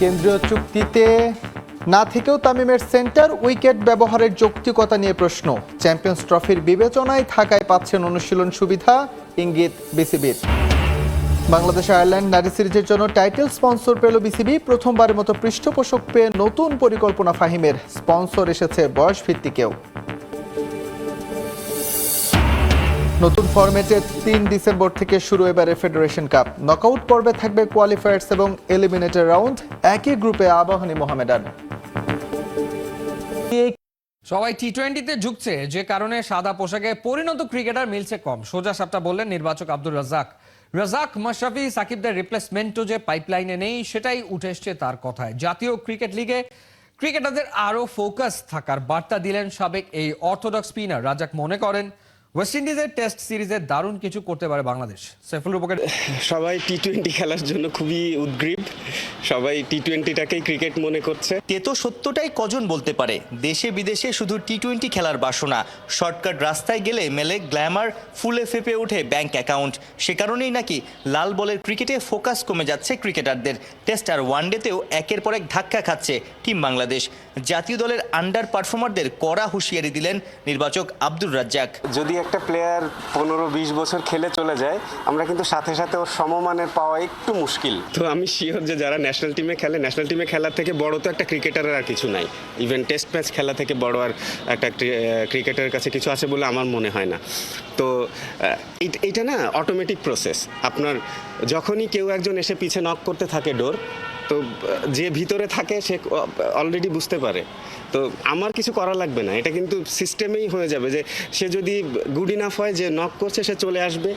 কেন্দ্রীয় চুক্তিতে না থেকেও তামিমের সেন্টার উইকেট ব্যবহারের যৌক্তিকতা নিয়ে প্রশ্ন। চ্যাম্পিয়ন্স ট্রফির বিবেচনায় থাকায় পাচ্ছেন অনুশীলন সুবিধা, ইঙ্গিত বিসিবির। বাংলাদেশ আয়ারল্যান্ড নারী সিরিজের জন্য টাইটেল স্পন্সর পেল বিসিবি। প্রথমবারের মতো পৃষ্ঠপোষক পেয়ে নতুন পরিকল্পনা ফাহিমের। স্পন্সর এসেছে বয়স ভিত্তিকেও। নতুন ফরম্যাটে ৩ ডিসেম্বর থেকে শুরু এবারে ফেডারেশন কাপ। নকআউট পর্বে থাকবে কোয়ালিফায়ার্স এবং এলিমিনেটর রাউন্ড। একই গ্রুপে আবাহনী মোহামেডান। সবাই টি-20তে ঝুঁকছে, যে কারণে সাদা পোশাকে পরিণত ক্রিকেটার মিলছে কম। সোজা সাপটা বললেন নির্বাচক আব্দুর রাজ্জাক। মাশরাফি সাকিবদের রিপ্লেসমেন্টও যে পাইপলাইনে নেই, সেটাই উঠে এসছে তার কথায়। জাতীয় ক্রিকেট লিগে ক্রিকেটারদের আরও ফোকাস থাকার বার্তা দিলেন সাবেক এই অর্থোডক্স স্পিনার। রাজ্জাক মনে করেন ওয়েস্ট ইন্ডিজের টেস্ট সিরিজে দারুণ কিছু করতে পারে বাংলাদেশ। সাইফুল রূপকের সবাই টি-20 খেলার জন্য খুবই উদ্গ্রীব। সবাই টি-20টাকেই ক্রিকেট মনে করছে। তেতো সত্যটাই কজন বলতে পারে। দেশে বিদেশে শুধু টি-20 খেলার বাসনা। শর্টকাট রাস্তায় গেলে মেলে গ্ল্যামার, ফুলে ফেপে ওঠে ব্যাংক অ্যাকাউন্ট। সে কারণেই নাকি লাল বলের ক্রিকেটে ফোকাস কমে যাচ্ছে ক্রিকেটারদের। টেস্ট আর ওয়ানডেতেও একের পর এক ধাক্কা খাচ্ছে টিম বাংলাদেশ। জাতীয় দলের আন্ডার পারফর্মারদের কড়া হুঁশিয়ারি দিলেন নির্বাচক আব্দুর রাজ্জাক। যদি একটা প্লেয়ার 15-20 বছর খেলে চলে যায়, আমরা কিন্তু সাথে সাথে ওর সমমানের পাওয়া একটু মুশকিল। তো আমি শিওর যে যারা ন্যাশনাল টিমে খেলে, ন্যাশনাল টিমে খেলার থেকে বড় তো একটা ক্রিকেটারের আর কিছু নাই। ইভেন টেস্ট ম্যাচ খেলা থেকে বড় আর একটা ক্রিকেটারের কাছে কিছু আছে বলে আমার মনে হয় না। তো এটা না অটোমেটিক প্রসেস। আপনার যখনই কেউ একজন এসে পিছে নক করতে থাকে ডোর, তো যে ভিতরে থাকে সে অলরেডি বুঝতে পারে। তো আমার কিছু করা লাগবে না, এটা কিন্তু সিস্টেমেই হয়ে যাবে যে সে যদি গুড ইনাফ হয়, যে নক করছে সে চলে আসবে,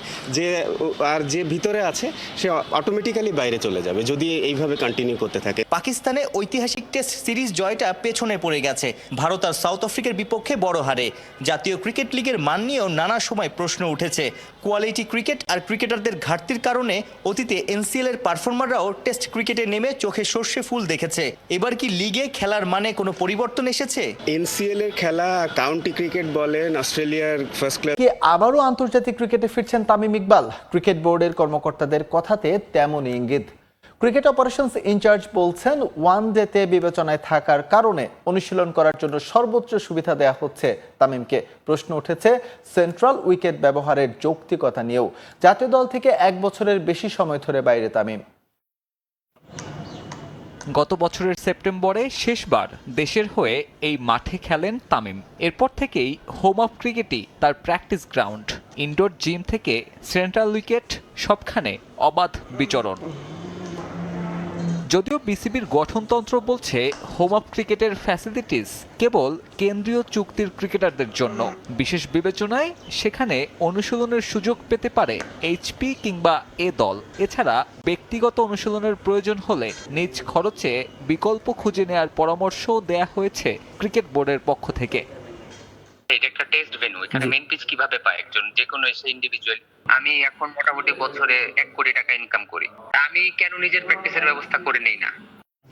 যে ভিতরে আছে সে অটোমেটিক্যালি বাইরে চলে যাবে যদি এইভাবে কন্টিনিউ করতে থাকে। পাকিস্তানে ঐতিহাসিক টেস্ট সিরিজ জয়টা পেছনে পড়ে গেছে ভারত আর সাউথ আফ্রিকার বিপক্ষে বড় হারে। জাতীয় ক্রিকেট লিগের মান নিয়েও নানা সময় প্রশ্ন উঠেছে। কোয়ালিটি ক্রিকেট আর ক্রিকেটারদের ঘাটতির কারণে অতীতে এনসিএল এর পারফর্মাররাও টেস্ট ক্রিকেটে নেমে চোখে সর্ষে ফুল দেখেছে। এবার কি লিগে খেলার মানে কোনো পরিবর্তন এসেছে? এনসিএল এর খেলা, কাউন্টি ক্রিকেট বলেন, অস্ট্রেলিয়ার ফার্স্ট ক্লাস। কি আবারও আন্তর্জাতিক ক্রিকেটে ফিরছেন তামিম ইকবাল? ক্রিকেট বোর্ডের কর্মকর্তাদের কথাতে তেমনই ইঙ্গিত। ক্রিকেট অপারেশনস ইনচার্জ বলছেন ওয়ানডেতে বিবেচনায় থাকার কারণে অনুশীলন করার জন্য সর্বোচ্চ সুবিধা দেওয়া হচ্ছে তামিমকে। প্রশ্ন উঠেছে সেন্ট্রাল উইকেট ব্যবহারের যৌক্তিকতা নিয়েও। জাতীয় দল থেকে 1 বছরের বেশি সময় ধরে বাইরে তামিম। গত বছরের সেপ্টেম্বরে শেষবার দেশের হয়ে এই মাঠে খেলেন তামিম। এরপর থেকেই হোম অফ ক্রিকেটই তার প্র্যাকটিস গ্রাউন্ড। ইনডোর জিম থেকে সেন্ট্রাল উইকেট, সবখানে অবাধ বিচরণ। যদিও বিসিবির গঠনতন্ত্র বলছে হোম অফ ক্রিকেটের ফ্যাসিলিটিস কেবল কেন্দ্রীয় চুক্তির ক্রিকেটারদের জন্য। বিশেষ বিবেচনায় সেখানে অনুশীলনের সুযোগ পেতে পারে এইচপি কিংবা এ দল। এছাড়া ব্যক্তিগত অনুশীলনের প্রয়োজন হলে নিজ খরচে বিকল্প খুঁজে নেওয়ার পরামর্শও দেয়া হয়েছে ক্রিকেট বোর্ডের পক্ষ থেকে। এটা একটা টেস্ট ভেন্যু, এখানে মেইন পিচ কিভাবে পায় একজন যে কোনো এসে ইন্ডিভিজুয়াল। আমি এখন মোটামুটি বছরে 1 কোটি টাকা ইনকাম করি, আমি কেন নিজের প্র্যাকটিসের ব্যবস্থা করে নেই না?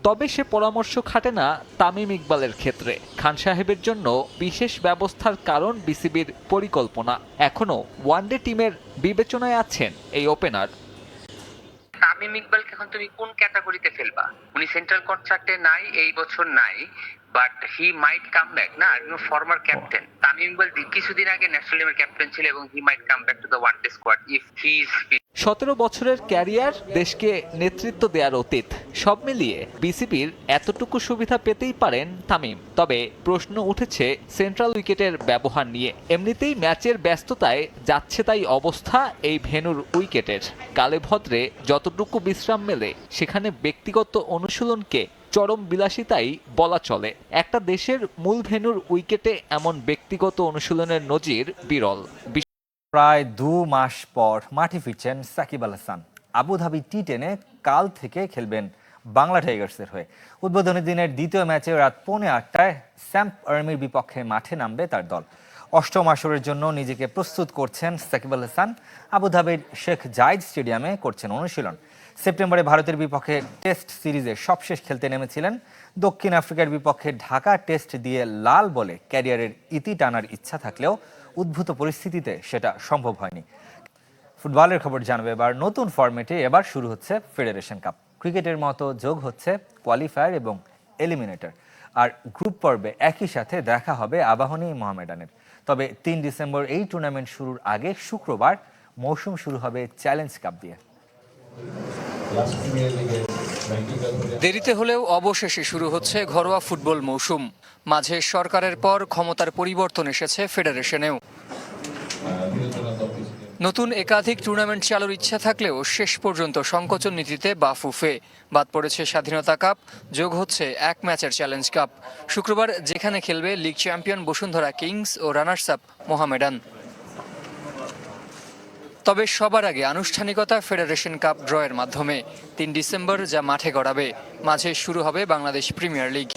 তবে সে পরামর্শ খাটে না তামিম ইকবালের ক্ষেত্রে। খান সাহেবের জন্য বিশেষ ব্যবস্থার কারণ বিসিবির পরিকল্পনা। এখনো ওয়ানডে টিমের বিবেচনায় আছেন এই ওপেনার। তামিম ইকবালকে এখন তুমি কোন ক্যাটাগরিতে ফেলবা? উনি সেন্ট্রাল কন্ট্রাক্টে নাই, এই বছর নাই, but he might come back না। ফর্মার ক্যাপ্টেন তামিম ইকবাল কিছুদিন আগে ন্যাশনাল টিমের ক্যাপ্টেন ছিল এবং he might come back to the one day squad if he is fit. 17 বছরের ক্যারিয়ার, দেশকে নেতৃত্ব দেওয়ার অতীত, সব মিলিয়ে বিসিবির এতটুকু সুবিধা পেতেই পারেন তামিম। তবে প্রশ্ন উঠেছে সেন্ট্রাল উইকেটের ব্যবহার নিয়ে। এমনিতেই ম্যাচের ব্যস্ততায় যাচ্ছে তাই অবস্থা এই ভেন্যুর উইকেটের। কালে ভদ্রে যতটুকু বিশ্রাম মেলে সেখানে ব্যক্তিগত অনুশীলনকে চরম বিলাসিতাই বলা চলে। একটা দেশের মূল ভেন্যুর উইকেটে এমন ব্যক্তিগত অনুশীলনের নজির বিরল। প্রায় 2 মাস পর মাঠে ফিরছেন সাকিব আল হাসান। আবুধাবি টি10-এ কাল থেকে খেলবেন বাংলা টাইগার্সের হয়ে। উদ্বোধনী দিনের দ্বিতীয় ম্যাচে রাত 8:15টায় স্যাম্প আর্মির বিপক্ষে মাঠে নামবে তার দল। অষ্টম আসরের জন্য নিজেকে প্রস্তুত করছেন সাকিব আল হাসান। আবুধাবির শেখ জায়েদ স্টেডিয়ামে করছেন অনুশীলন। সেপ্টেম্বরে ভারতের বিপক্ষে টেস্ট সিরিজে সবশেষ খেলতে নেমেছিলেন। দক্ষিণ আফ্রিকার বিপক্ষে ঢাকা টেস্ট দিয়ে লাল বলে ক্যারিয়ারের ইতি টানার ইচ্ছা থাকলেও উদ্ভূত পরিস্থিতিতে সেটা সম্ভব হয়নি। ফুটবলের খবর জানাবে এবার নতুন ফরম্যাটে। এবার শুরু হচ্ছে ফেডারেশন কাপ। ক্রিকেটের মতো যোগ হচ্ছে কোয়ালিফায়ার এবং এলিমিনেটর। আর গ্রুপ পর্বে একই সাথে দেখা হবে আবাহনী মোহামেডানের। তবে 3 ডিসেম্বর এই টুর্নামেন্ট শুরুর আগে শুক্রবার মৌসুম শুরু হবে চ্যালেঞ্জ কাপ দিয়ে। দেরিতে হলেও অবশেষে শুরু হচ্ছে ঘরোয়া ফুটবল মৌসুম। মাঝে সরকারের পর ক্ষমতার পরিবর্তন এসেছে ফেডারেশনেও। নতুন একাধিক টুর্নামেন্ট চালুর ইচ্ছা থাকলেও শেষ পর্যন্ত সংকোচন নীতিতে বাফুফে। বাদ পড়েছে স্বাধীনতা কাপ, যোগ হচ্ছে 1 ম্যাচের চ্যালেঞ্জ কাপ। শুক্রবার যেখানে খেলবে লিগ চ্যাম্পিয়ন বসুন্ধরা কিংস ও রানার্স আপ মোহামেডান। তবে সবার আগে আনুষ্ঠানিকতা ফেডারেশন কাপ ড্রয়ের মাধ্যমে 3 ডিসেম্বর যা মাঠে গড়াবে। মাঝে শুরু হবে বাংলাদেশ প্রিমিয়ার লিগ।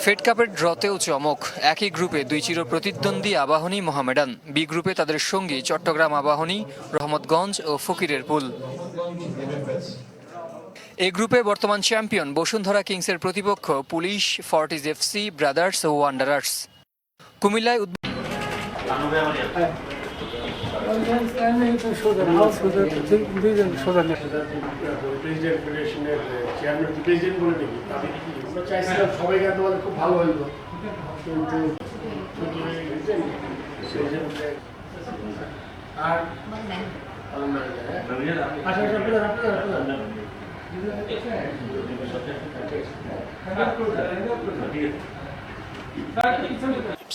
ফেড কাপের ড্রতেও চমক। একই গ্রুপে 2 চির প্রতিদ্বন্দ্বী আবাহনী মোহামেডান, বি গ্রুপে তাদের সঙ্গী চট্টগ্রাম আবাহনী, রহমতগঞ্জ ও ফকিরের পুল। এই গ্রুপে বর্তমান চ্যাম্পিয়ন বসুন্ধরা কিংসের প্রতিপক্ষ পুলিশ, ফর্টিজ এফসি, ব্রাদার্স ও ওয়ান্ডারার্স। কুমিল্লায়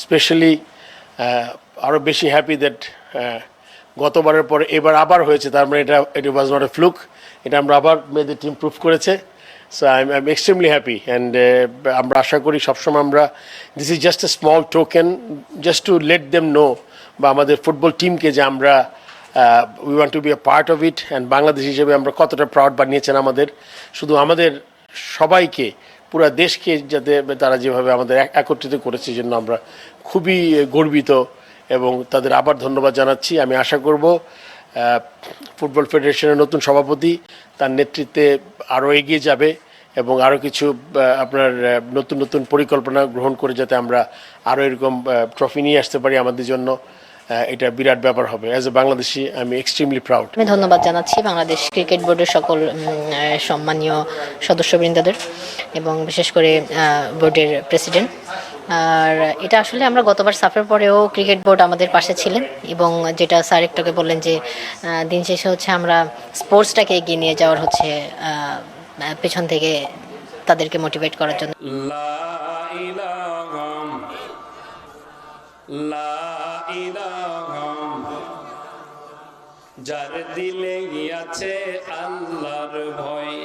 স্পেশালি আরও বেশি হ্যাপি দ্যাট গতবারের পরে এবার আবার হয়েছে, তার মানে এটা ওয়াজ নট এ ফ্লুক, এটা আমরা আবার মেয়েদের টিম প্রুভ করেছে। So I am extremely happy and আমরা আশা করি সবসময় আমরা this is just a small token just to let them know, বা আমাদের ফুটবল টিমকে যে আমরা we want to be a part of it, and Bangladesh হিসেবে আমরা কতটা প্রাউড বানিয়েছেন আমাদের, শুধু আমাদের সবাইকে, পুরো দেশকে, যাতে তারা যেভাবে আমাদের একত্রিত করেছে, জন্য আমরা খুবই গর্বিত এবং তাদের আবার ধন্যবাদ জানাচ্ছি। আমি আশা করব ফুটবল ফেডারেশনের নতুন সভাপতি তার নেতৃত্বে আরও এগিয়ে যাবে এবং আরও কিছু আপনার নতুন নতুন পরিকল্পনা গ্রহণ করে যাতে আমরা আরও এরকম ট্রফি নিয়ে আসতে পারি আমাদের জন্য। এটা বিরাট ব্যাপার হবে। অ্যাজ এ বাংলাদেশি আমি এক্সট্রিমলি প্রাউড। আমি ধন্যবাদ জানাচ্ছি বাংলাদেশ ক্রিকেট বোর্ডের সকল সম্মানীয় সদস্যবৃন্দদের এবং বিশেষ করে বোর্ডের প্রেসিডেন্ট। আর এটা আসলে আমরা গতবার সাফের পরেও ক্রিকেট বোর্ড আমাদের পাশে ছিলেন এবং যেটা স্যার একটুকে বললেন যে দিন শেষে হচ্ছে আমরা স্পোর্টসটাকে এগিয়ে নিয়ে যাওয়ার হচ্ছে পেছন থেকে তাদেরকে মোটিভেট করার জন্য। যার দিলে আছে আল্লাহর ভয়,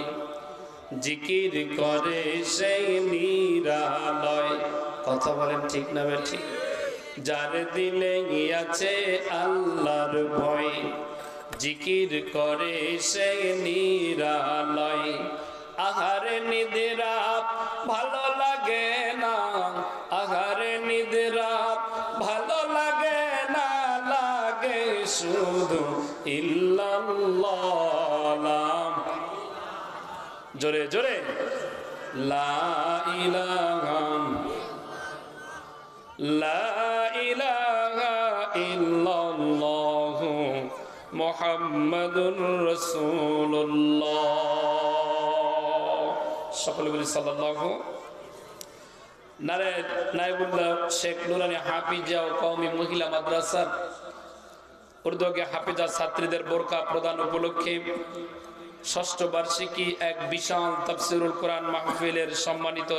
জিকির করে সেই নিরালয়। কথা বলেন ঠিক না ঠিক? যার দিলে আছে আল্লাহর ভয়, জিকির করে সেই নিরালয়। আহারে নিদ্রা ভালো লাগে না, আহারে নিদ্রা ভালো লাগে না, লাগে শুধু ইল্লাল্লাহ। জোরে জোরে লা ইলাহা ইল্লাল্লাহু মুহাম্মাদুর রাসূলুল্লাহ। সকলে বলি সাল্লাল্লাহু। নায়েবুল্লাহ শেখ নুরানি হাফিজা ও কওমি মহিলা মাদ্রাসার উর্দুকে হাফিজা ছাত্রীদের বোরকা প্রদান উপলক্ষে ৬ষ্ঠ বার্ষিকী এক বিশাল তাফসীরুল কোরআন মাহফিলের সম্মানিত